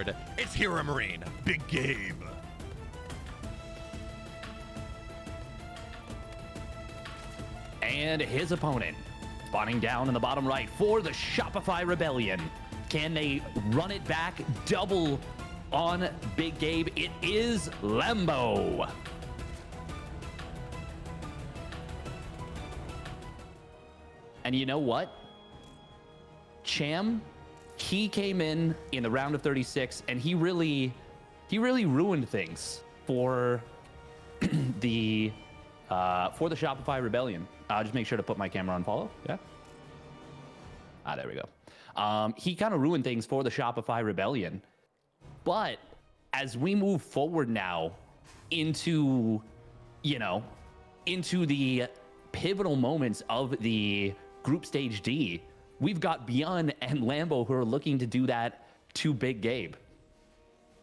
card. It's HeroMarine, Big Gabe. And his opponent, spawning down in the bottom right for the Shopify Rebellion. Can they run it back? Double on Big Gabe. It is Lambo. And you know what? Cham, he came in the round of 36, and he really ruined things for the Shopify Rebellion. Just make sure to put my camera on follow. Yeah. There we go. He kind of ruined things for the Shopify Rebellion. But as we move forward now into the pivotal moments of the group stage D, we've got Beyond and Lambo who are looking to do that to Big Gabe.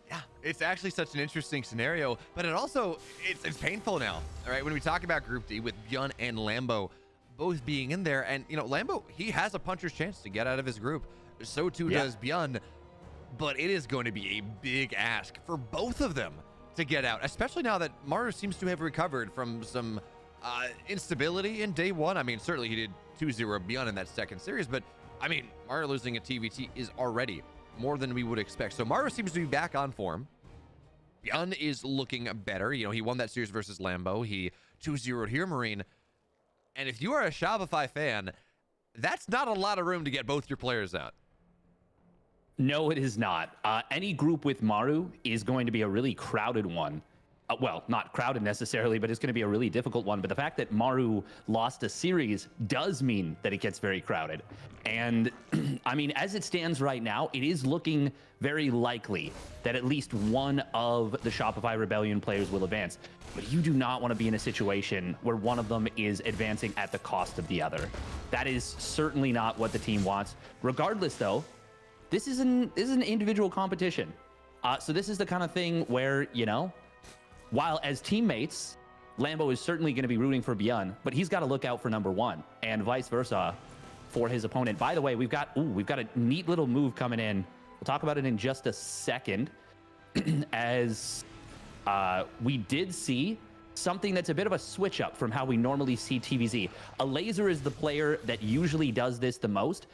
Yeah, it's actually such an interesting scenario, but it's painful now. All right, when we talk about Group D with Beyond and Lambo both being in there, and Lambo, he has a puncher's chance to get out of his group. So too does Beyond, but it is going to be a big ask for both of them to get out, especially now that Maru seems to have recovered from some instability in day one. I mean, certainly he did 2-0 Beyond in that second series, but I mean, Maru losing a TVT is already more than we would expect. So Maru seems to be back on form. Beyond is looking better. He won that series versus Lambo. He 2-0'd HeroMarine. And if you are a Shopify fan, that's not a lot of room to get both your players out. No, it is not. Any group with Maru is going to be a really crowded one. Well, not crowded necessarily, but it's going to be a really difficult one. But the fact that Maru lost a series does mean that it gets very crowded. And I mean, as it stands right now, it is looking very likely that at least one of the Shopify Rebellion players will advance. But you do not want to be in a situation where one of them is advancing at the cost of the other. That is certainly not what the team wants. Regardless, though, this is an individual competition. So this is the kind of thing where, while as teammates, Lambo is certainly going to be rooting for Beyond, but he's got to look out for number one, and vice versa for his opponent. By the way, we've got a neat little move coming in. We'll talk about it in just a second. As we did see something that's a bit of a switch up from how we normally see TVZ. A laser is the player that usually does this the most,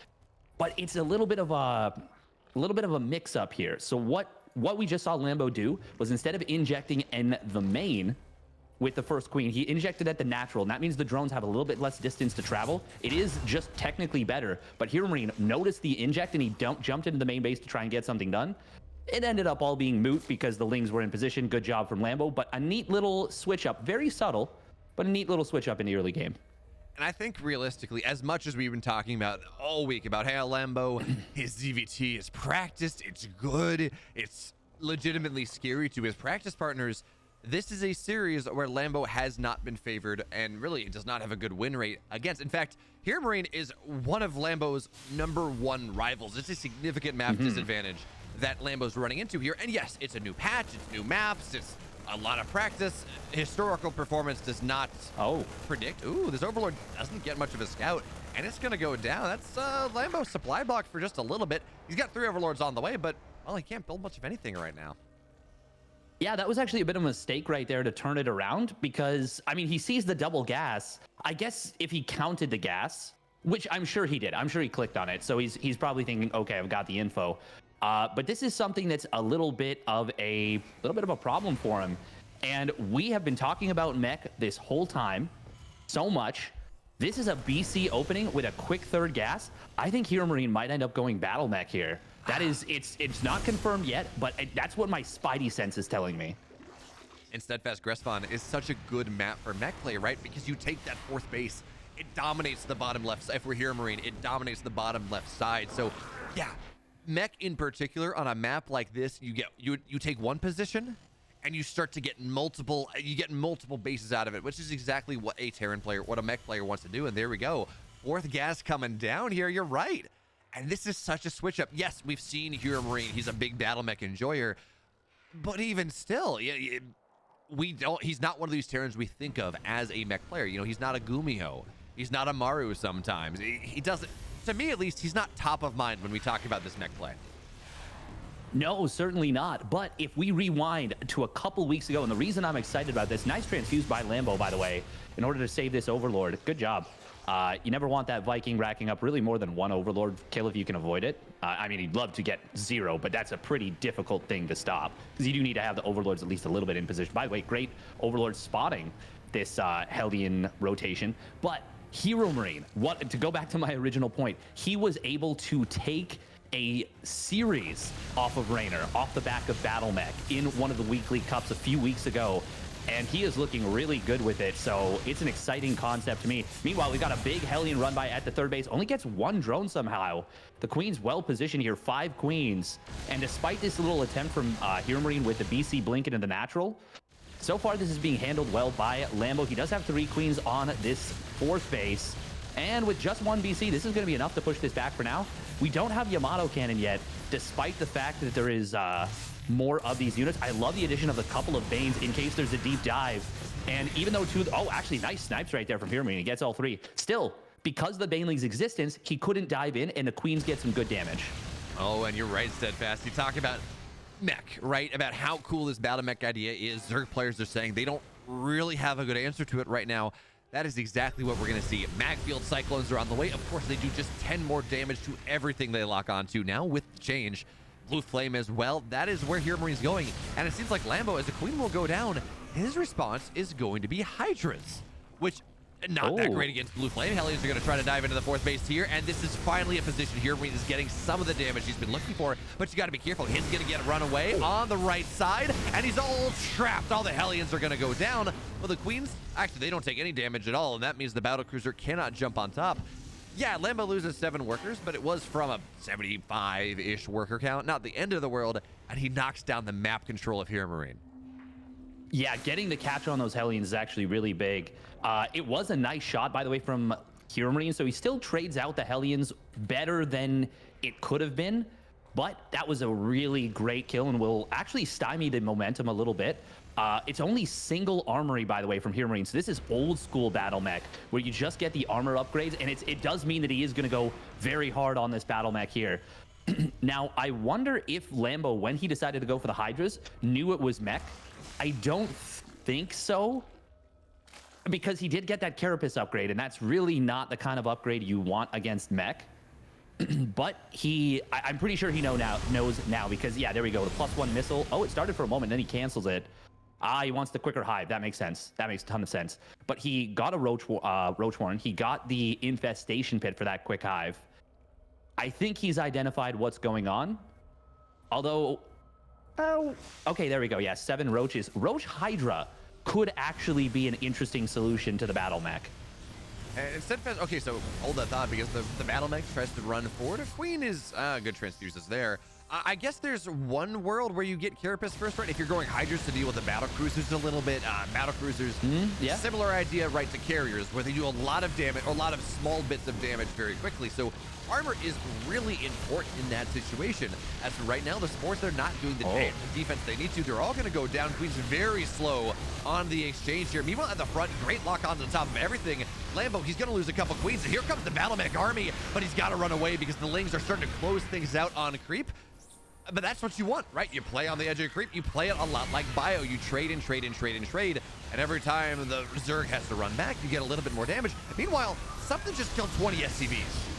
but it's a little bit of a mix up here. So what we just saw Lambo do was, instead of injecting in the main with the first queen, he injected at the natural, and that means the drones have a little bit less distance to travel. It is just technically better, but HeroMarine noticed the inject and he jumped into the main base to try and get something done. It ended up all being moot because the Lings were in position. Good job from Lambo, but a neat little switch up, very subtle, but a neat little switch up in the early game. And I think realistically, as much as we've been talking about all week about how Lambo, his DVT is practiced, it's good, it's legitimately scary to his practice partners, this is a series where Lambo has not been favored and really does not have a good win rate against. In fact, HeroMarine is one of Lambo's #1 rivals. It's a significant map disadvantage that Lambo's running into here. And yes, it's a new patch, it's new maps, it's a lot of practice. Historical performance does not predict. Ooh, this Overlord doesn't get much of a scout, and it's going to go down. That's Lambo's supply block for just a little bit. He's got 3 Overlords on the way, but, well, he can't build much of anything right now. Yeah, that was actually a bit of a mistake right there to turn it around, because, I mean, he sees the double gas. I guess if he counted the gas, which I'm sure he did. I'm sure he clicked on it. So he's probably thinking, okay, I've got the info. But this is something that's a little bit of a problem for him. And we have been talking about mech this whole time so much. This is a BC opening with a quick third gas. I think HeroMarine might end up going battle mech here. That is, it's not confirmed yet, but that's what my spidey sense is telling me. And Steadfast Grespon is such a good map for mech play, right? Because you take that 4th base, it dominates the bottom left side. If we're HeroMarine, it dominates the bottom left side. So yeah, mech in particular on a map like this, you take one position and you start to get multiple bases out of it, which is exactly what a Terran player, what a mech player wants to do. And there we go. 4th gas coming down here. You're right. And this is such a switch up. Yes, we've seen HeroMarine. He's a big battle mech enjoyer, but even still, he's not one of these Terrans we think of as a mech player. He's not a Gumiho. He's not a Maru sometimes. He doesn't, to me at least, he's not top of mind when we talk about this mech play. No, certainly not. But if we rewind to a couple weeks ago, and the reason I'm excited about this, nice transfuse by Lambo, by the way, in order to save this Overlord. Good job. You never want that Viking racking up really more than one Overlord kill if you can avoid it. I mean, you'd love to get 0, but that's a pretty difficult thing to stop because you do need to have the Overlords at least a little bit in position. By the way, great Overlord spotting this Hellion rotation. But HeroMarine, to go back to my original point, he was able to take a series off of Raynor, off the back of Battle Mech in one of the weekly cups a few weeks ago, and he is looking really good with it, so it's an exciting concept to me. Meanwhile, we got a big Hellion run by at the third base, only gets 1 drone somehow. The Queen's well positioned here, 5 Queens, and despite this little attempt from HeroMarine with the BC blink into the natural, so far this is being handled well by Lambo. He does have 3 Queens on this 4th base, and with just 1 BC, this is going to be enough to push this back for now. We don't have Yamato Cannon yet, despite the fact that there is more of these units. I love the addition of the couple of Banes in case there's a deep dive. And even though actually nice snipes right there from HeroMarine. He gets all 3. Still, because of the Baneling's existence, he couldn't dive in, and the Queens get some good damage. Oh, and you're right, Steadfast. You talk about mech, right? About how cool this battle mech idea is. Zerg players are saying they don't really have a good answer to it right now. That is exactly what we're going to see. Magfield Cyclones are on the way. Of course, they do just 10 more damage to everything they lock onto. Now with the change, Blue Flame as well. That is where HeroMarine's going. And it seems like Lambo, as the Queen will go down, his response is going to be Hydras, which not that great against Blue Flame. Hellions are going to try to dive into the 4th base here, and this is finally a position HeroMarine is getting some of the damage he's been looking for, but you got to be careful. He's going to get run away on the right side, and he's all trapped. All the Hellions are going to go down. Well, the Queens, actually, they don't take any damage at all, and that means the Battlecruiser cannot jump on top. Yeah, Lambo loses 7 workers, but it was from a 75-ish worker count, not the end of the world, and he knocks down the map control of HeroMarine. Yeah, getting the catch on those Hellions is actually really big. It was a nice shot, by the way, from HeroMarine, so he still trades out the Hellions better than it could have been, but that was a really great kill and will actually stymie the momentum a little bit. It's only single armory, by the way, from HeroMarine, so this is old school battle mech where you just get the armor upgrades, and it does mean that he is going to go very hard on this battle mech here. Now, I wonder if Lambo, when he decided to go for the Hydras, knew it was mech. I don't think so, because he did get that Carapace upgrade, and that's really not the kind of upgrade you want against mech. But I'm pretty sure he knows now, because, yeah, there we go, the +1 missile. Oh, it started for a moment, then he cancels it. He wants the quicker hive. That makes sense. That makes a ton of sense. But he got a Roach Warren. He got the Infestation Pit for that quick hive. I think he's identified what's going on. Although, oh, okay, there we go. Yeah, 7 Roaches. Roach Hydra could actually be an interesting solution to the battle mech. And Steadfast, okay, so hold that thought, because the battle mech tries to run forward. A Queen is good transfuses there. I guess there's one world where you get Carapace first, right? If you're going Hydras to deal with the battle cruisers a little bit, battle cruisers, yeah, similar idea, right, to carriers, where they do a lot of damage, or a lot of small bits of damage very quickly. So armor is really important in that situation. As for right now, the Spores are not doing the defense they need to. They're all going to go down. Queen's very slow on the exchange here. Meanwhile, at the front, great lock on the top of everything. Lambo, he's going to lose a couple Queens. And here comes the battle mech army, but he's got to run away because the Lings are starting to close things out on creep. But that's what you want, right? You play on the edge of creep. You play it a lot like Bio. You trade and trade and trade and trade. And every time the Zerg has to run back, you get a little bit more damage. Meanwhile, something just killed 20 SCVs.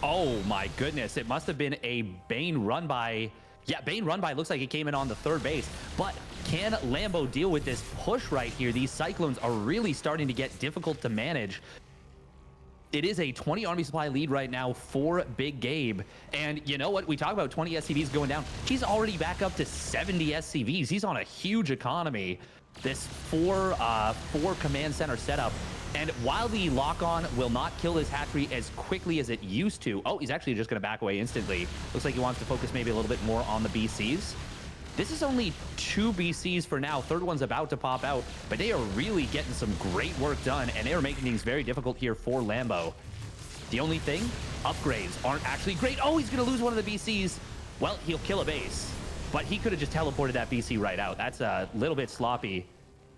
Oh my goodness. It must have been a Bane run by. Yeah, Bane run by looks like it came in on the third base. But can Lambo deal with this push right here? These Cyclones are really starting to get difficult to manage. It is a 20 army supply lead right now for Big Gabe. And you know what? We talk about 20 SCVs going down. He's already back up to 70 SCVs. He's on a huge economy. This four command center setup. And while the lock-on will not kill his hatchery as quickly as it used to, oh, he's actually just going to back away instantly. Looks like he wants to focus maybe a little bit more on the BCs. This is only 2 BCs for now. Third one's about to pop out, but they are really getting some great work done, and they are making things very difficult here for Lambo. The only thing, upgrades aren't actually great. Oh, he's going to lose one of the BCs. Well, he'll kill a base, but he could have just teleported that BC right out. That's a little bit sloppy.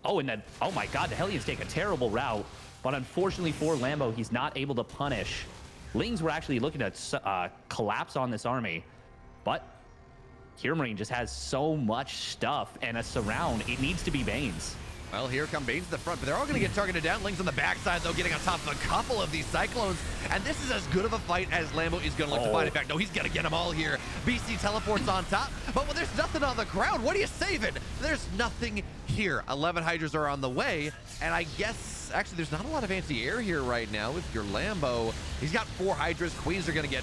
Oh, and then, oh my God, the Hellions take a terrible route, but unfortunately for Lambo, he's not able to punish. Lings were actually looking to collapse on this army, but HeroMarine just has so much stuff and a surround. It needs to be Banes. Well, here come Banes to the front, but they're all going to get targeted down. Lings on the backside, though, getting on top of a couple of these Cyclones. And this is as good of a fight as Lambo is going to look to find. In fact, no, he's going to get them all here. BC teleports on top, but when there's nothing on the ground, what are you saving? There's nothing here. 11 Hydras are on the way, and I guess, actually, there's not a lot of anti-air here right now with your Lambo. He's got 4 Hydras. Queens are going to get,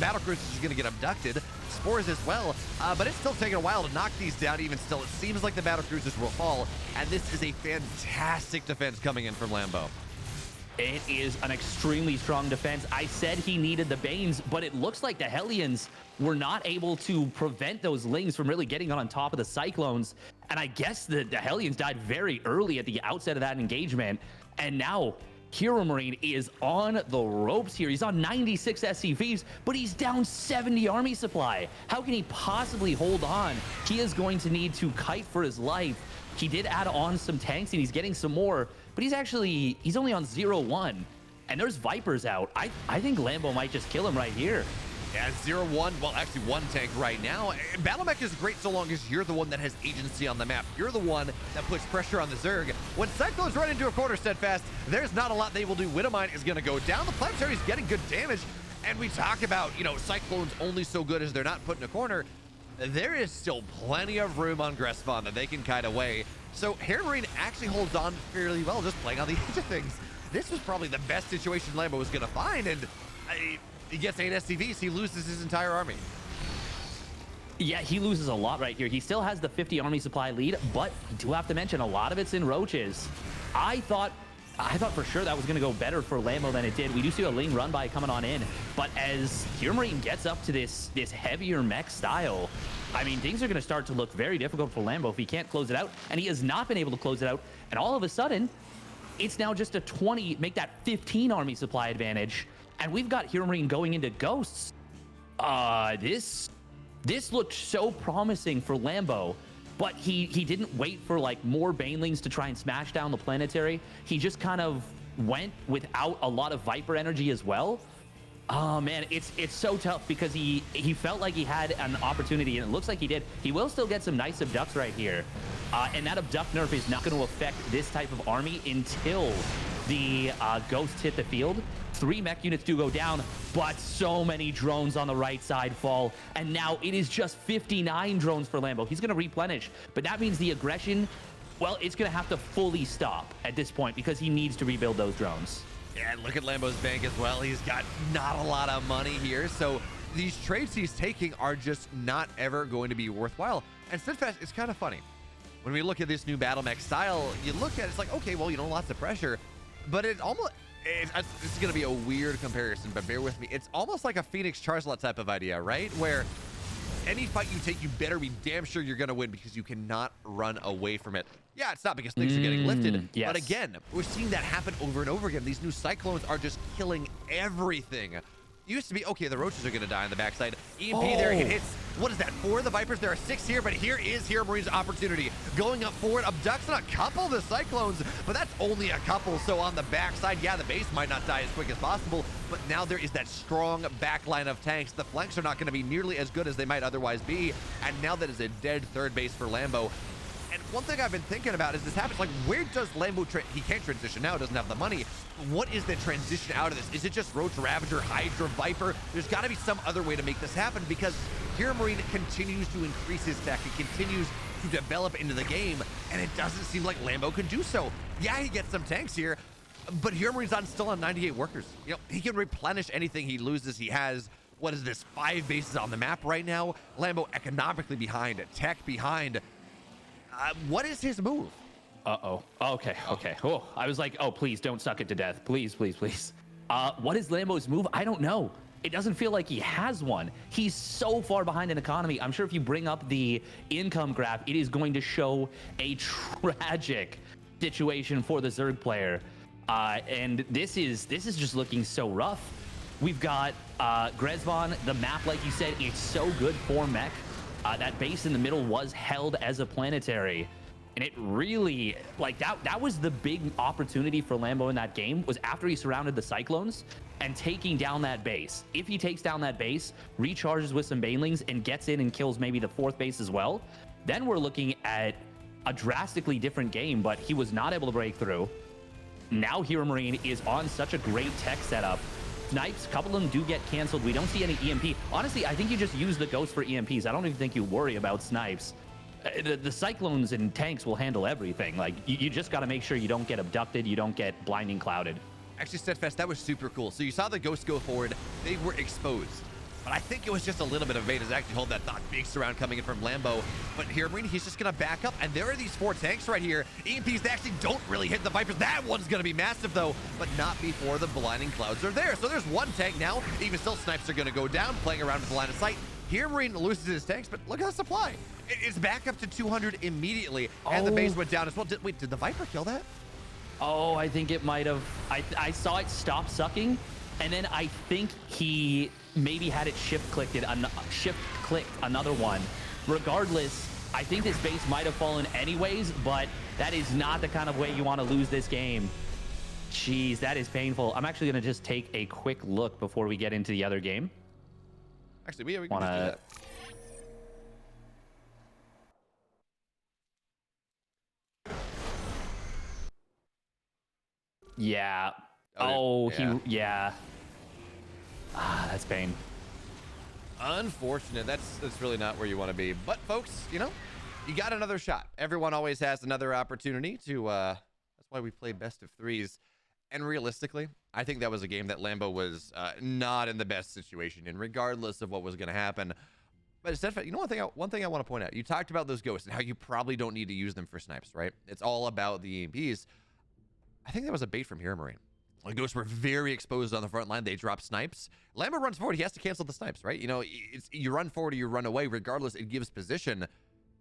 Battle Cruisers is going to get abducted. Spores as well, but it's still taking a while to knock these down. Even still, it seems like the Battle Cruisers will fall, and this is a fantastic defense coming in from Lambo. It is an extremely strong defense. I said he needed the Banes, but it looks like the Hellions were not able to prevent those Lings from really getting on top of the Cyclones, and I guess the Hellions died very early at the outset of that engagement, and now HeroMarine is on the ropes here. He's on 96 SCVs, but he's down 70 army supply. How can he possibly hold on? He is going to need to kite for his life. He did add on some tanks and he's getting some more, but he's only on 0-1. And there's Vipers out. I think Lambo might just kill him right here. Yeah, 0-1, well, actually 1 tank right now. Battle Mech is great so long as you're the one that has agency on the map. You're the one that puts pressure on the Zerg. When Cyclones run into a corner steadfast, there's not a lot they will do. Widowmine is going to go down. The Planetary is getting good damage. And we talk about, Cyclones only so good as they're not put in a corner. There is still plenty of room on Grespon that they can kite away. So HeroMarine actually holds on fairly well, just playing on the edge of things. This was probably the best situation Lambo was going to find, and he gets 8 SCVs, he loses his entire army. Yeah, he loses a lot right here. He still has the 50 army supply lead, but we do have to mention a lot of it's in roaches. I thought for sure that was going to go better for Lambo than it did. We do see a Ling run by coming on in, but as HeroMarine gets up to this heavier mech style, I mean, things are going to start to look very difficult for Lambo if he can't close it out, and he has not been able to close it out, and all of a sudden, it's now just a 20, make that 15 army supply advantage, and we've got HeroMarine going into Ghosts. This looked so promising for Lambo, but he didn't wait for like more Banelings to try and smash down the Planetary. He just kind of went without a lot of Viper energy as well. Oh man, it's so tough because he felt like he had an opportunity, and it looks like he did. He will still get some nice abducts right here, and that abduct nerf is not going to affect this type of army until the ghosts hit the field. 3 mech units do go down, but so many drones on the right side fall, and now it is just 59 drones for Lambo. He's going to replenish, but that means the aggression, well, it's going to have to fully stop at this point because he needs to rebuild those drones. Yeah, and look at Lambo's bank as well. He's got not a lot of money here, so these trades he's taking are just not ever going to be worthwhile. And Steadfast, it's kind of funny. When we look at this new Battle Mech style, you look at it, it's like, okay, well, lots of pressure, but it's going to be a weird comparison, but bear with me. It's almost like a Phoenix Charizard type of idea, right? Where any fight you take, you better be damn sure you're going to win because you cannot run away from it. Yeah, it's not because things are getting lifted, yes. But again, we're seeing that happen over and over again. These new Cyclones are just killing everything. It used to be, okay, the roaches are going to die on the backside. EMP there, it hits, what is that, 4 of the Vipers? There are 6 here, but here is HeroMarine's opportunity. Going up forward, abducts on a couple of the Cyclones, but that's only a couple. So on the backside, yeah, the base might not die as quick as possible, but now there is that strong back line of tanks. The flanks are not going to be nearly as good as they might otherwise be, and now that is a dead third base for Lambo. And one thing I've been thinking about is this happens, like, where does Lambo, he can't transition now, doesn't have the money. What is the transition out of this? Is it just Roach, Ravager, Hydra, Viper? There's got to be some other way to make this happen because HeroMarine continues to increase his tech. It continues to develop into the game, and it doesn't seem like Lambo can do so. Yeah, he gets some tanks here, but HeroMarine's still on 98 workers. He can replenish anything he loses. He has, what is this, 5 bases on the map right now. Lambo economically behind, tech behind. What is his move? Uh-oh. Okay. Oh, I was like, oh, please don't suck it to death. Please. What is Lambo's move? I don't know. It doesn't feel like he has one. He's so far behind in economy. I'm sure if you bring up the income graph, it is going to show a tragic situation for the Zerg player. And this is just looking so rough. We've got Grespon, the map, like you said, it's so good for mech. That base in the middle was held as a Planetary, and it really, like, that was the big opportunity for Lambo in that game, was after he surrounded the Cyclones, and taking down that base. If he takes down that base, recharges with some banelings, and gets in and kills maybe the 4th base as well, then we're looking at a drastically different game, but he was not able to break through. Now HeroMarine is on such a great tech setup. Snipes, a couple of them do get canceled. We don't see any EMP. Honestly, I think you just use the Ghost for EMPs. I don't even think you worry about snipes. The Cyclones and tanks will handle everything. Like, you just got to make sure you don't get abducted, you don't get blinding clouded. Actually, Steadfast, that was super cool. So you saw the Ghosts go forward. They were exposed. But I think it was just a little bit of bait to actually hold that thought. Big surround coming in from Lambo. But HeroMarine, he's just going to back up. And there are these 4 tanks right here. EMPs that actually don't really hit the Vipers. That one's going to be massive, though, but not before the blinding clouds are there. So there's 1 tank now. Even still, snipes are going to go down, playing around with the line of sight. HeroMarine loses his tanks, but look at the supply. It's back up to 200 immediately. And the base went down as well. Wait, did the Viper kill that? Oh, I think it might have. I saw it stop sucking, and then I think he maybe had it shift clicked another one. Regardless, I think this base might have fallen anyways, but that is not the kind of way you want to lose this game. Jeez, that is painful. I'm actually going to just take a quick look before we get into the other game. Actually, we can just do that. Yeah. Yeah. Ah, that's pain. Unfortunate. That's really not where you want to be. But folks, you know, you got another shot. Everyone always has another opportunity to. That's why we play best of 3s. And realistically, I think that was a game that Lambo was not in the best situation in, regardless of what was going to happen. But instead, you know, one thing I want to point out. You talked about those Ghosts and how you probably don't need to use them for snipes, right? It's all about the EMPs. I think that was a bait from HeroMarine. The Ghosts were very exposed on the front line. They drop snipes. Lambo runs forward. He has to cancel the snipes, right? You know, you run forward or you run away. Regardless, it gives position.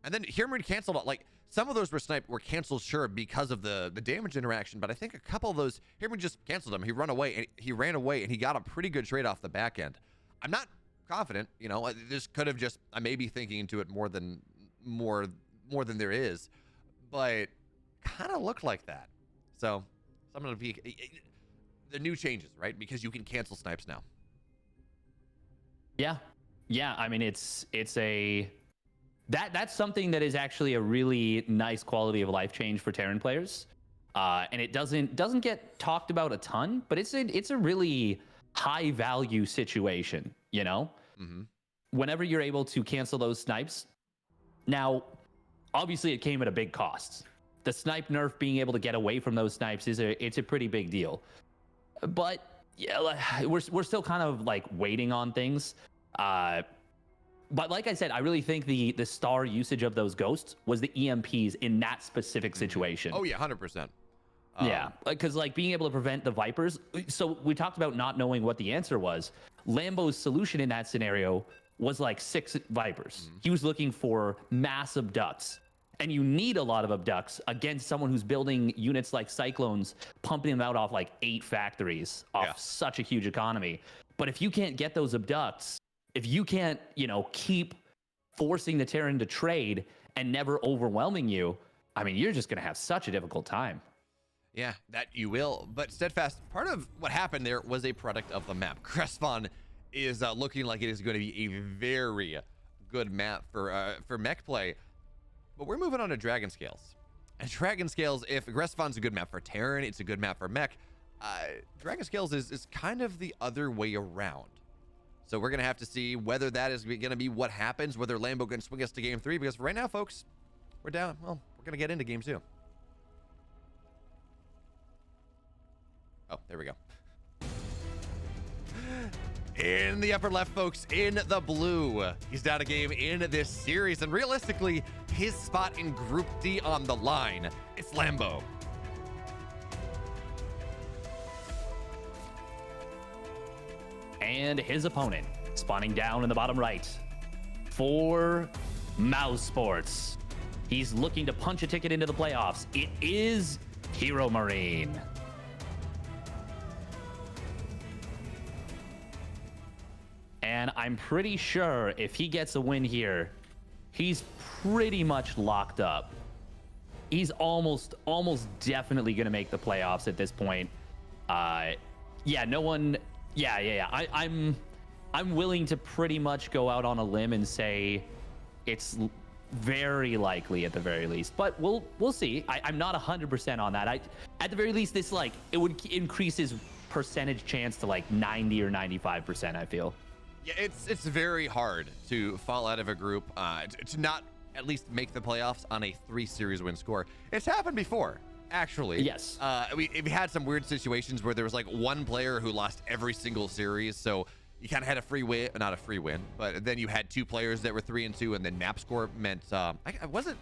And then HeroMarine canceled. Like, some of those were canceled, sure, because of the damage interaction. But I think a couple of those, HeroMarine just canceled them. He ran away, and he got a pretty good trade off the back end. I'm not confident. You know, this could have just, I may be thinking into it more than there is. But kind of looked like that. So I'm going to be the new changes, right? Because you can cancel snipes now. Yeah. I mean, that's something that is actually a really nice quality of life change for Terran players. And it doesn't get talked about a ton, but it's a really high value situation, you know? Mm-hmm. Whenever you're able to cancel those snipes. Now, obviously it came at a big cost. The snipe nerf, being able to get away from those snipes, it's a pretty big deal. But yeah, we're still kind of like waiting on things. But like I said, I really think the star usage of those Ghosts was the EMPs in that specific situation. Oh yeah, 100%. Yeah, because like being able to prevent the Vipers. So we talked about not knowing what the answer was. Lambo's solution in that scenario was like 6 Vipers. Mm-hmm. He was looking for mass abducts. And you need a lot of abducts against someone who's building units like Cyclones, pumping them out off like 8 factories off such a huge economy. But if you can't get those abducts, if you can't, you know, keep forcing the Terran to trade and never overwhelming you, I mean, you're just going to have such a difficult time. Yeah, that you will. But Steadfast, part of what happened there was a product of the map. Crestfon is looking like it is going to be a very good map for mech play. But we're moving on to Dragon Scales. And Dragon Scales, if Crestfon's a good map for Terran, it's a good map for mech. Dragon Scales is kind of the other way around. So we're going to have to see whether that is going to be what happens, whether Lambo can swing us to game 3. Because right now, folks, we're down. Well, we're going to get into game 2. Oh, there we go. In the upper left, folks, in the blue, he's down a game in this series, and realistically, his spot in Group D on the line. It's Lambo. And his opponent, spawning down in the bottom right, for Mouse Sports. He's looking to punch a ticket into the playoffs. It is HeroMarine. And I'm pretty sure if he gets a win here, he's pretty much locked up. He's almost definitely going to make the playoffs at this point. Yeah, no one Yeah. I'm willing to pretty much go out on a limb and say it's very likely at the very least, but we'll see. I'm not 100% on that. At the very least, this like it would increase his percentage chance to like 90 or 95%. I feel. Yeah, it's very hard to fall out of a group to not at least make the playoffs on a 3-series win score. It's happened before. Actually, yes. We had some weird situations where there was like one player who lost every single series, so you kind of had a free win, not a free win, but then you had 2 players that were 3-2, and then map score meant was it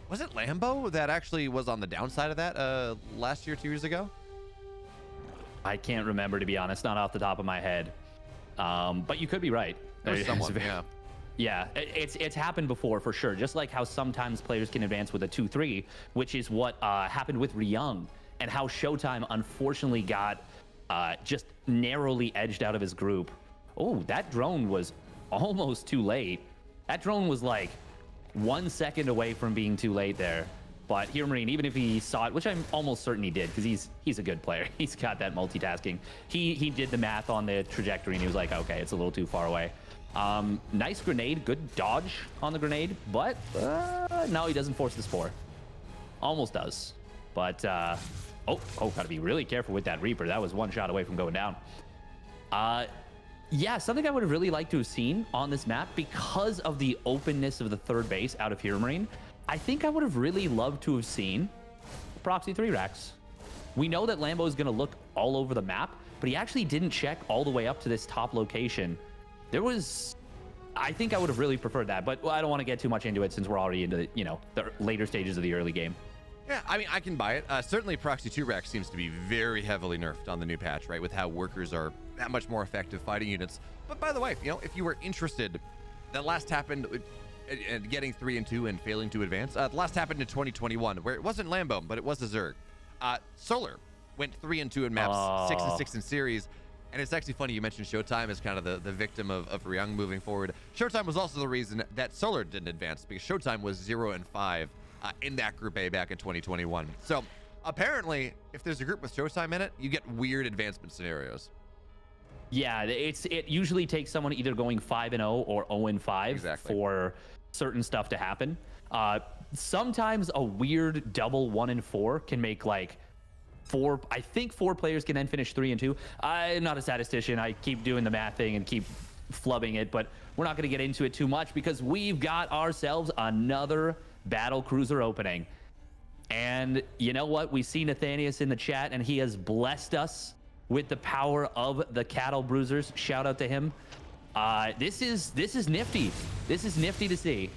Lambo that actually was on the downside of that last year, 2 years ago? I can't remember, to be honest, not off the top of my head. But you could be right. There's someone, yeah. Yeah, it's happened before for sure. Just like how sometimes players can advance with a 2-3, which is what happened with Ryung, and how Showtime unfortunately got just narrowly edged out of his group. Oh, that drone was almost too late. That drone was like 1 second away from being too late there. But HeroMarine, even if he saw it, which I'm almost certain he did, because he's a good player. He's got that multitasking. He did the math on the trajectory, and he was like, okay, it's a little too far away. Nice grenade, good dodge on the grenade, but no, he doesn't force the spore. Almost does, but gotta be really careful with that Reaper. That was one shot away from going down. Yeah, something I would have really liked to have seen on this map because of the openness of the third base out of HeroMarine. I think I would have really loved to have seen proxy 3 racks. We know that Lambo is going to look all over the map, but he actually didn't check all the way up to this top location. I think I would have really preferred that, but I don't want to get too much into it since we're already into the later stages of the early game. Yeah, I mean, I can buy it. Certainly proxy 2 rack seems to be very heavily nerfed on the new patch, right? With how workers are that much more effective fighting units. But by the way, if you were interested, that last happened and getting 3-2 and failing to advance. The last happened in 2021, where it wasn't Lambo, but it was a Zerg. Solar went 3-2 in maps, 6-6 in series. And it's actually funny you mentioned Showtime as kind of the victim of Ryung moving forward. Showtime was also the reason that Solar didn't advance, because Showtime was 0-5 in that Group A back in 2021. So apparently, if there's a group with Showtime in it, you get weird advancement scenarios. Yeah, it usually takes someone either going 5-0 or 0-5 for certain stuff to happen. Sometimes a weird double 1-4 can make like 4. I think 4 players can then finish 3-2. I'm not a statistician. I keep doing the math thing and keep flubbing it, but we're not going to get into it too much because we've got ourselves another battle cruiser opening. And you know what? We see Nathanius in the chat, and he has blessed us with the power of the cattle bruisers. Shout out to him. This is nifty. This is nifty to see.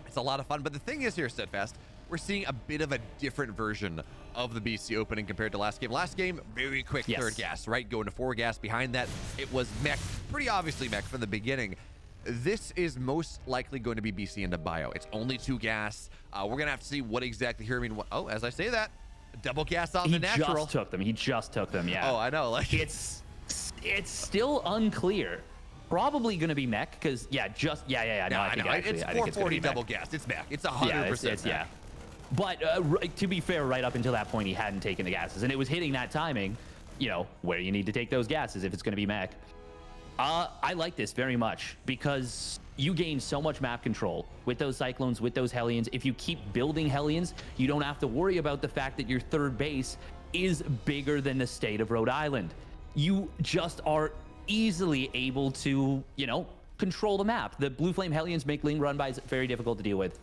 It's a lot of fun, but the thing is here, Steadfast, we're seeing a bit of a different version of the BC opening compared to last game. Last game, very quick third gas, right? Going to 4 gas. Behind that, it was mech, pretty obviously mech from the beginning. This is most likely going to be BC into bio. It's only 2 gas. We're going to have to see what exactly HeroMarine. Oh, as I say that, double gas on the natural. He just took them. Yeah. Oh, I know. Like it's still unclear. Probably going to be mech because No, I think it's 440 double gas. It's mech. It's 100%. Yeah. But to be fair, right up until that point, he hadn't taken the gases, and it was hitting that timing, where you need to take those gases if it's going to be mech. I like this very much because you gain so much map control with those Cyclones, with those Hellions. If you keep building Hellions, you don't have to worry about the fact that your third base is bigger than the state of Rhode Island. You just are easily able to, control the map. The Blue Flame Hellions make Ling run bys very difficult to deal with.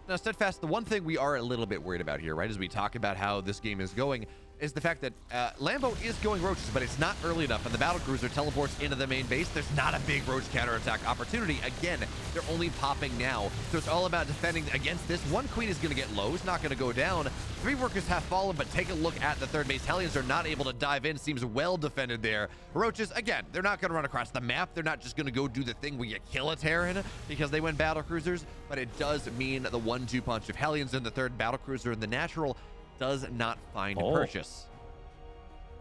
Now, Steadfast, the one thing we are a little bit worried about here, right, as we talk about how this game is going, is the fact that Lambo is going roaches, but it's not early enough, and the battle cruiser teleports into the main base. There's not a big roach counterattack opportunity. Again, they're only popping now, so it's all about defending against this. One queen is going to get low, it's not going to go down. 3 workers have fallen, but take a look at the third base. Hellions are not able to dive in. Seems well defended there. Roaches, again, they're not going to run across the map. They're not just going to go do the thing where you kill a Terran because they went battle cruisers, but it does mean the 1-2 punch of Hellions in the third battle cruiser in the natural does not find purchase.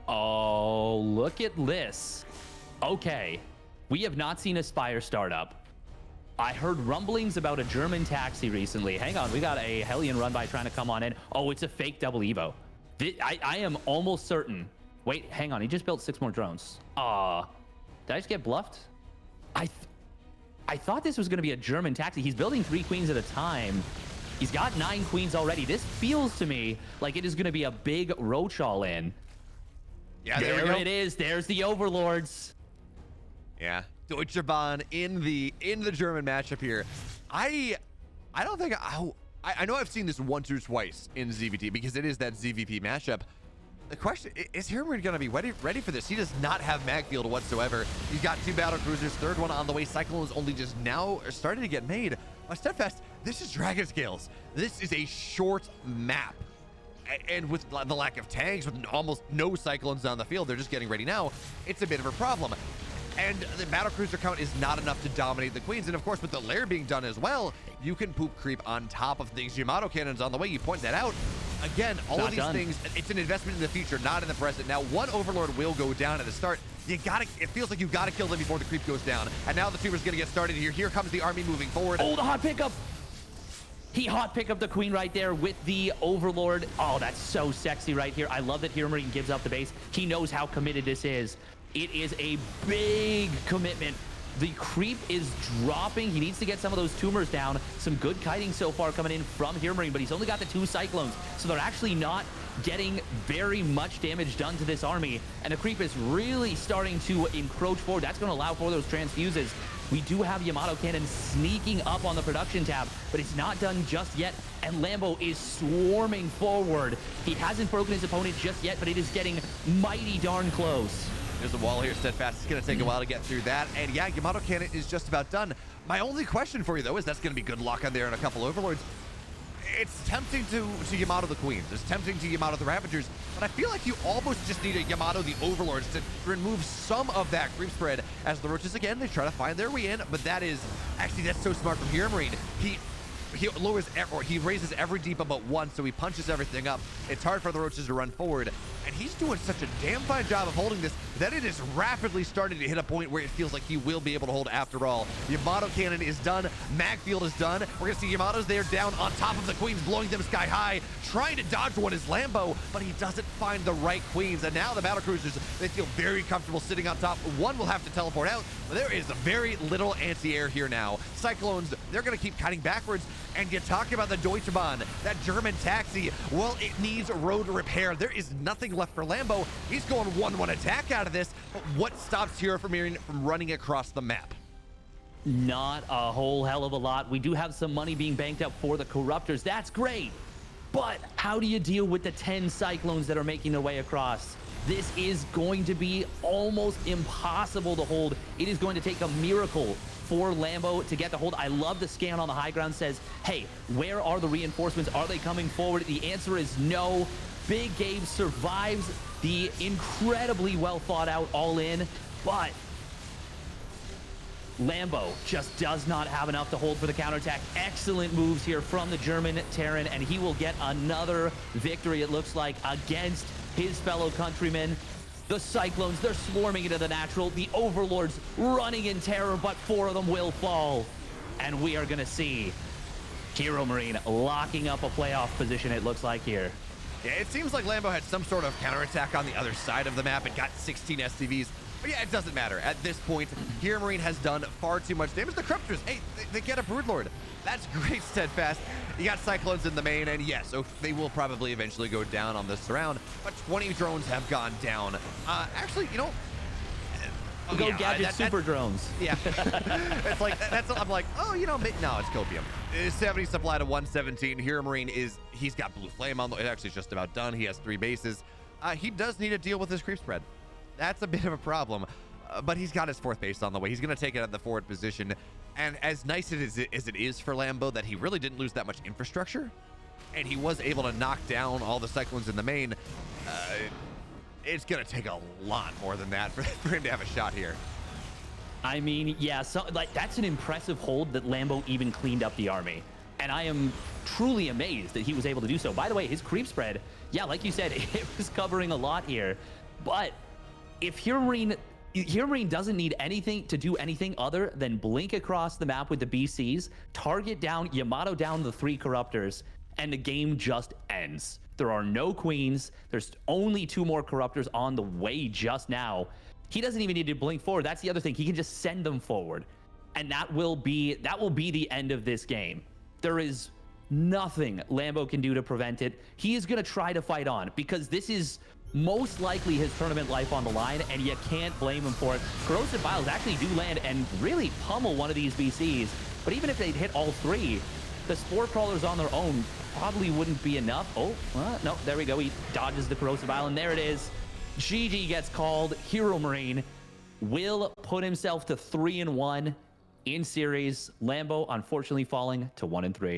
Oh, look at this. Okay, we have not seen a Spire startup. I heard rumblings about a German taxi recently. Hang on, we got a Hellion run by trying to come on in. Oh, it's a fake double Evo. I am almost certain Wait, hang on. He just built 6 more drones. Did I just get bluffed? I thought this was going to be a German taxi. He's building 3 queens at a time. He's got 9 queens already. This feels to me like it is going to be a big roach all in. Yeah, there it is. There's the overlords. Yeah, Deutsche Bahn in the German matchup here. I don't think I know I've seen this once or twice in ZVT because it is that ZVP matchup. The question is, HeroMarine going to be ready for this? He does not have mag field whatsoever. He's got 2 battle cruisers, 3rd one on the way. Cyclone is only just now starting to get made. Steadfast, this is Dragon Scales. This is a short map. And with the lack of tanks, with almost no Cyclones on the field, they're just getting ready now. It's a bit of a problem. And the battle cruiser count is not enough to dominate the queens. And of course, with the lair being done as well, you can poop creep on top of things. Yamato cannons on the way. You point that out. Again, all of these things, it's an investment in the future, not in the present. Now, one overlord will go down at the start. It feels like you gotta kill them before the creep goes down. And now the tuber's gonna get started here. Here comes the army moving forward. Oh, the hot pickup. He hot pick up the queen right there with the overlord. Oh, that's so sexy right here. I love that HeroMarine gives up the base. He knows how committed this is. It is a big commitment. The creep is dropping. He needs to get some of those tumors down. Some good kiting so far coming in from HeroMarine, but he's only got the 2 cyclones, so they're actually not getting very much damage done to this army. And the creep is really starting to encroach forward. That's going to allow for those transfuses. We do have Yamato Cannon sneaking up on the production tab, but it's not done just yet. And Lambo is swarming forward. He hasn't broken his opponent just yet, but it is getting mighty darn close. There's a wall here, Steadfast. It's going to take a while to get through that. And yeah, Yamato Cannon is just about done. My only question for you, though, is that's going to be good luck on there and a couple overlords. It's tempting to Yamato the Queens. It's tempting to Yamato the Ravagers. But I feel like you almost just need a Yamato the Overlords to remove some of that creep spread. As the Roaches, again, they try to find their way in. But that is... Actually, that's so smart from HeroMarine. He lowers, or he raises every deep but 1, so he punches everything up. It's hard for the Roaches to run forward, and he's doing such a damn fine job of holding this that it is rapidly starting to hit a point where it feels like he will be able to hold after all. Yamato Cannon is done. Magfield is done. We're gonna see Yamato's there down on top of the Queens, blowing them sky high. Trying to dodge one is Lambo, but he doesn't find the right Queens, and now the battle cruisers, they feel very comfortable sitting on top. One will have to teleport out, but there is very little anti-air here now. Cyclones, they're gonna keep cutting backwards. And you talk about the Deutsche Bahn, that German taxi, well, it needs road repair. There is nothing left for Lambo. He's going 1-1 attack out of this, but what stops HeroMarine from running across the map? Not a whole hell of a lot. We do have some money being banked up for the Corruptors. That's great. But how do you deal with the 10 Cyclones that are making their way across? This is going to be almost impossible to hold. It is going to take a miracle for Lambo to get the hold. I love the scan on the high ground says, hey, where are the reinforcements? Are they coming forward? The answer is no. Big Gabe survives the incredibly well thought out all in, but Lambo just does not have enough to hold for the counterattack. Excellent moves here from the German Terran, and he will get another victory, it looks like, against his fellow countrymen. The Cyclones, they're swarming into the natural. The Overlords running in terror, but 4 of them will fall. And we are going to see HeroMarine locking up a playoff position, it looks like here. Yeah, it seems like Lambo had some sort of counterattack on the other side of the map. It got 16 SCVs. But yeah, it doesn't matter. At this point, HeroMarine has done far too much damage. The Corruptors, hey, they get a Broodlord. That's great, Steadfast. You got Cyclones in the main, and yes, so they will probably eventually go down on this round, but 20 drones have gone down. Actually, you know... Go Gadget Super Drones. Yeah. It's like, I'm like, oh, you know, no, it's Copium. 70 supply to 117. HeroMarine he's got Blue Flame on, it actually is just about done. He has 3 bases. He does need to deal with his creep spread. That's a bit of a problem, but he's got his 4th base on the way. He's going to take it at the forward position. And as nice as it is for Lambo that he really didn't lose that much infrastructure, and he was able to knock down all the Cyclones in the main, it's going to take a lot more than that for him to have a shot here. I mean, yeah, that's an impressive hold that Lambo even cleaned up the army. And I am truly amazed that he was able to do so. By the way, his creep spread, yeah, like you said, it was covering a lot here. But if HeroMarine doesn't need anything to do anything other than blink across the map with the BCs, target down, Yamato down the 3 Corruptors, and the game just ends. There are no queens. There's only 2 more corruptors on the way just now. He doesn't even need to blink forward. That's the other thing. He can just send them forward. And that will be the end of this game. There is nothing Lambo can do to prevent it. He is going to try to fight on because this is most likely his tournament life on the line, and you can't blame him for it. Corrosive Vials actually do land and really pummel one of these BCs, but even if they'd hit all 3, the Spore Crawlers on their own probably wouldn't be enough. Oh, no, there we go. He dodges the Corrosive Vial, and there it is. GG gets called. HeroMarine will put himself to 3-1 in series. Lambo unfortunately falling to 1-3.